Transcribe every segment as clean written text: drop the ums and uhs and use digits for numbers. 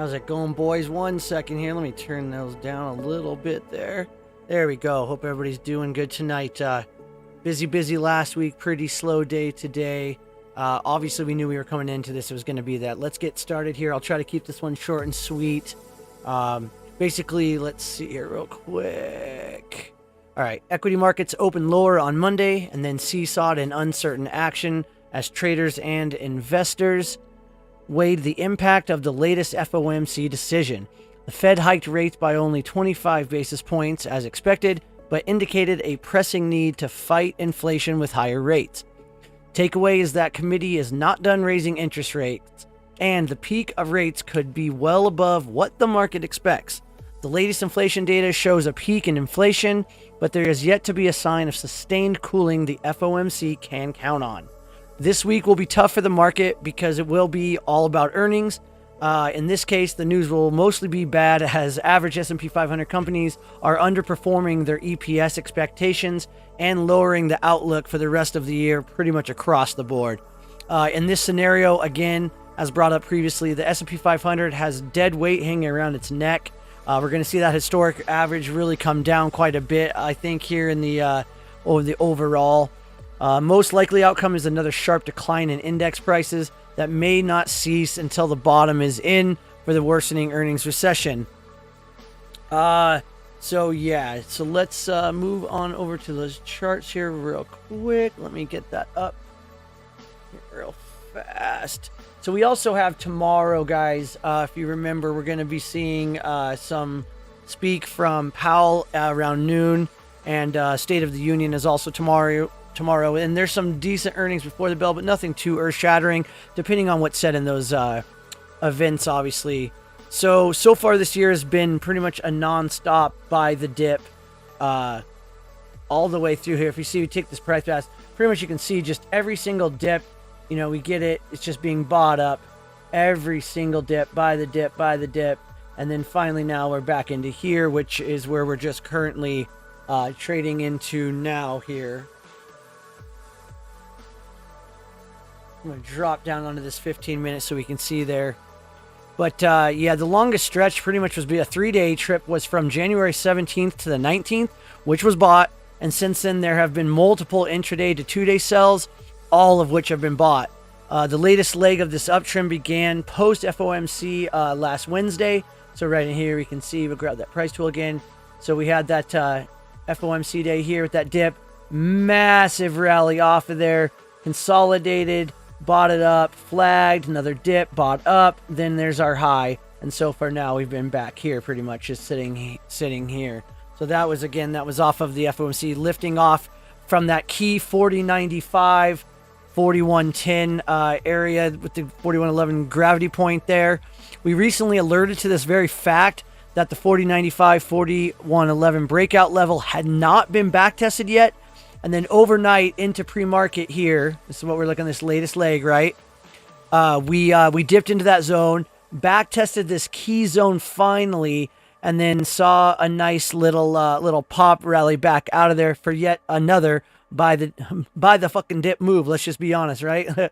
How's it going, boys? 1 second here. Let me turn those down a little bit there. There we go. Hope everybody's doing good tonight. Busy last week. Pretty slow day today. Obviously, we knew we were coming into this. It was going to be that. Let's get started here. I'll try to keep this one short and sweet. Basically, let's see here real quick. All right. Equity markets opened lower on Monday and then seesawed in uncertain action as traders and investors weighed the impact of the latest FOMC decision. The Fed hiked rates by only 25 basis points as expected, but indicated a pressing need to fight inflation with higher rates. Takeaway is that committee is not done raising interest rates, and the peak of rates could be well above what the market expects. The latest inflation data shows a peak in inflation, but there is yet to be a sign of sustained cooling the FOMC can count on. This week will be tough for the market because it will be all about earnings. In this case, the news will mostly be bad as average S&P 500 companies are underperforming their EPS expectations and lowering the outlook for the rest of the year pretty much across the board. In this scenario, again, as brought up previously, the S&P 500 has dead weight hanging around its neck. We're going to see that historic average really come down quite a bit, I think, here in the overall. Most likely outcome is another sharp decline in index prices that may not cease until the bottom is in for the worsening earnings recession. So let's move on over to those charts here real quick. Let me get that up real fast. So we also have tomorrow, guys. If you remember, we're going to be seeing some speak from Powell around noon, and State of the Union is also tomorrow, and there's some decent earnings before the bell, but nothing too earth-shattering, depending on what's said in those events, obviously. So far this year has been pretty much a non-stop buy the dip all the way through here. If you see, we take this price pass, pretty much you can see just every single dip, we get it. It's just being bought up. Every single dip, buy the dip, and then finally now we're back into here, which is where we're just currently trading into now here. I'm going to drop down onto this 15 minutes so we can see there. But, the longest stretch pretty much was a 3-day trip was from January 17th to the 19th, which was bought. And since then, there have been multiple intraday to 2-day sells, all of which have been bought. The latest leg of this uptrend began post-FOMC last Wednesday. So right in here, you can see, we'll grab that price tool again. So we had that FOMC day here with that dip. Massive rally off of there. Consolidated. Bought it up, flagged, another dip, bought up, then there's our high. And so far now we've been back here pretty much just sitting here. So that was off of the FOMC, lifting off from that key 4095, 4110 area with the 4111 gravity point there. We recently alerted to this very fact that the 4095, 4111 breakout level had not been backtested yet. And then overnight into pre-market here, this is what we're looking at, this latest leg, right? We dipped into that zone, back tested this key zone finally, and then saw a nice little pop rally back out of there for yet another by the fucking dip move. Let's just be honest, right?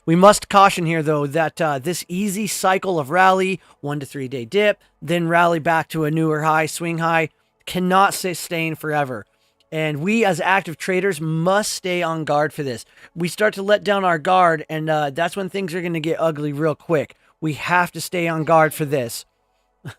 We must caution here though that this easy cycle of rally, 1 to 3 day dip, then rally back to a newer high, swing high, cannot sustain forever. And we as active traders must stay on guard for this. We start to let down our guard, and that's when things are going to get ugly real quick. We have to stay on guard for this.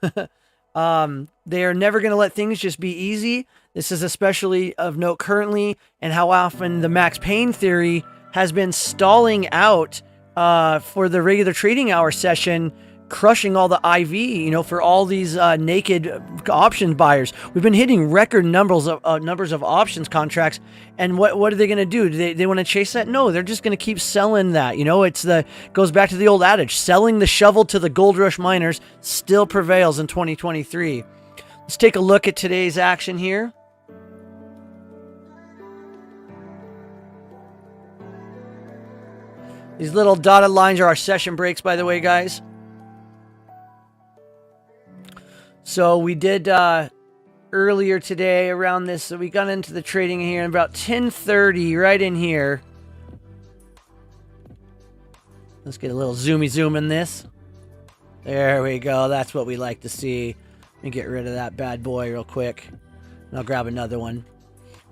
They are never going to let things just be easy. This is especially of note currently, and how often the max pain theory has been stalling out for the regular trading hour session, crushing all the IV, for all these naked options buyers. We've been hitting record numbers of options contracts, and what are they going to do? Do they want to chase that? No, they're just going to keep selling that. Goes back to the old adage: selling the shovel to the gold rush miners still prevails in 2023. Let's take a look at today's action here. These little dotted lines are our session breaks, by the way, guys. So we did earlier today around this, so we got into the trading here at about 10:30, right in here. Let's get a little zoomy zoom in this. There we go. That's what we like to see. Let me get rid of that bad boy real quick. And I'll grab another one.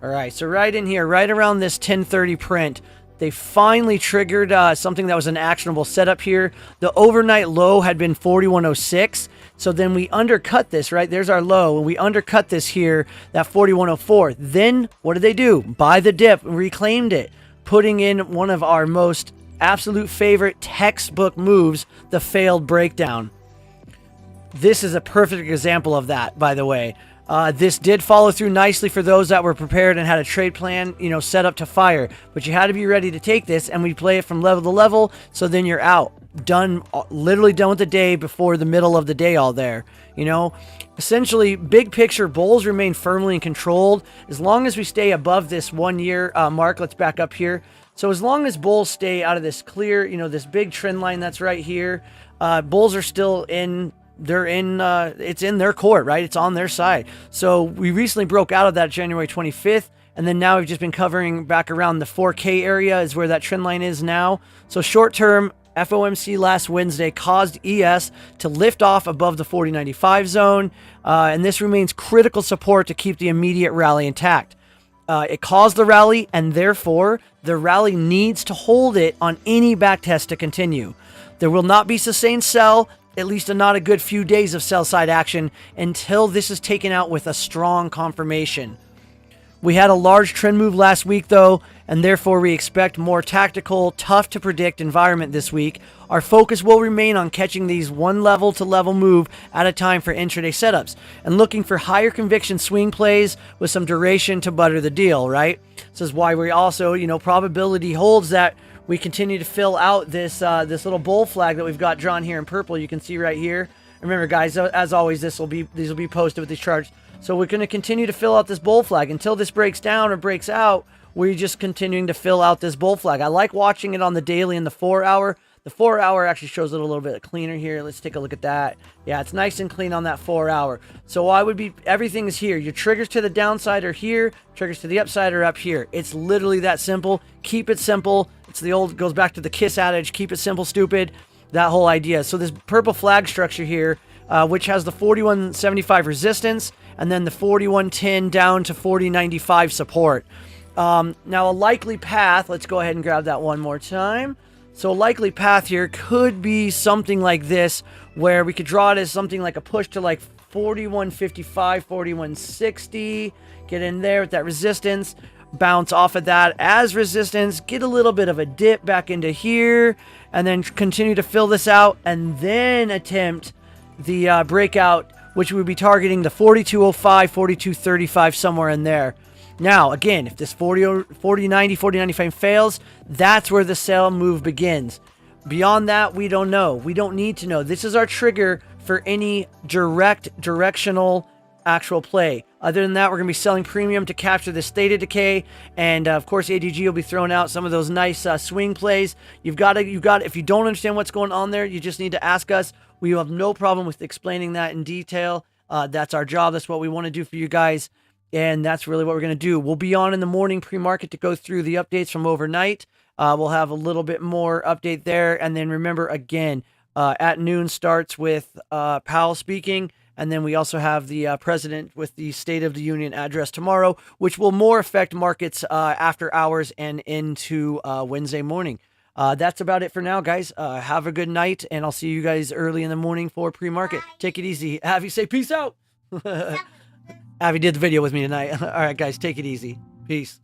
All right, so right in here, right around this 1030 print, they finally triggered something that was an actionable setup here. The overnight low had been 4106. So then we undercut this, right? There's our low. And we undercut this here, that 4104. Then what did they do? Buy the dip, reclaimed it, putting in one of our most absolute favorite textbook moves, the failed breakdown. This is a perfect example of that, by the way. This did follow through nicely for those that were prepared and had a trade plan, you know, set up to fire. But you had to be ready to take this, and we play it from level to level, so then you're out. Done, literally done with the day before the middle of the day all there. You know, essentially, big picture, bulls remain firmly controlled. As long as we stay above this 1 year mark, let's back up here. So as long as bulls stay out of this clear, you know, this big trend line that's right here, bulls are still in... it's in their court, right? It's on their side. So we recently broke out of that January 25th, and then now we've just been covering back around the 4K area is where that trend line is now. So short term, FOMC last Wednesday caused ES to lift off above the 40.95 zone, and this remains critical support to keep the immediate rally intact. It caused the rally, and therefore the rally needs to hold it on any backtest to continue. There will not be sustained sell, at least not a good few days of sell side action, until this is taken out with a strong confirmation. We had a large trend move last week though, and therefore we expect more tactical, tough to predict environment this week. Our focus will remain on catching these one level to level move at a time for intraday setups, and looking for higher conviction swing plays with some duration to butter the deal, right? This is why we also, you know, probability holds that we continue to fill out this this little bull flag that we've got drawn here in purple. You can see right here. Remember, guys, as always, these will be posted with these charts. So we're going to continue to fill out this bull flag until this breaks down or breaks out. We're just continuing to fill out this bull flag. I like watching it on the daily and the 4 hour. The 4 hour actually shows it a little bit cleaner here. Let's take a look at that. Yeah, it's nice and clean on that 4 hour. So I would be, everything is here. Your triggers to the downside are here. Triggers to the upside are up here. It's literally that simple. Keep it simple. It's the old, goes back to the KISS adage, keep it simple, stupid. That whole idea. So this purple flag structure here, which has the 41.75 resistance, and then the 41.10 down to 40.95 support. Now a likely path, let's go ahead and grab that one more time. So a likely path here could be something like this, where we could draw it as something like a push to like 41.55, 41.60, get in there with that resistance, bounce off of that as resistance, get a little bit of a dip back into here, and then continue to fill this out, and then attempt the breakout, which we would be targeting the 42.05, 42.35, somewhere in there. Now, again, if this 40.90, 40.95 fails, that's where the sell move begins. Beyond that, we don't know. We don't need to know. This is our trigger for any directional actual play. Other than that, we're going to be selling premium to capture this theta decay, and of course ADG will be throwing out some of those nice swing plays. You've got if you don't understand what's going on there, you just need to ask us. We have no problem with explaining that in detail. That's our job. That's what we want to do for you guys, and that's really what we're going to do. We'll be on in the morning pre-market to go through the updates from overnight. We'll have a little bit more update there, and then remember again, at noon starts with Powell speaking. And then we also have the president with the State of the Union address tomorrow, which will more affect markets after hours and into Wednesday morning. That's about it for now, guys. Have a good night, and I'll see you guys early in the morning for pre-market. Take it easy. Avi, say peace out. Avi did the video with me tonight. All right, guys, take it easy. Peace.